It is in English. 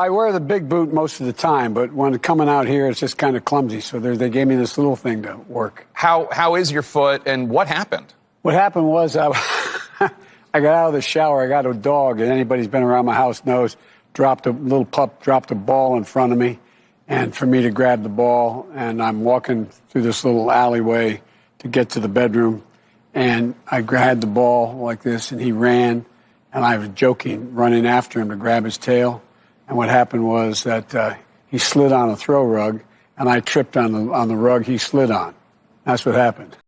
I wear the big boot most of the time, but when coming out here, it's just kind of clumsy. So they gave me this little thing to work. How is your foot, and what happened? What happened was I got out of the shower. I got a dog, and anybody's been around my house knows, dropped a ball in front of me, and for me to grab the ball, and I'm walking through this little alleyway to get to the bedroom, and I grabbed the ball like this, and he ran, and I was joking, running after him to grab his tail, and what happened was that he slid on a throw rug, and I tripped on the rug he slid on. That's what happened.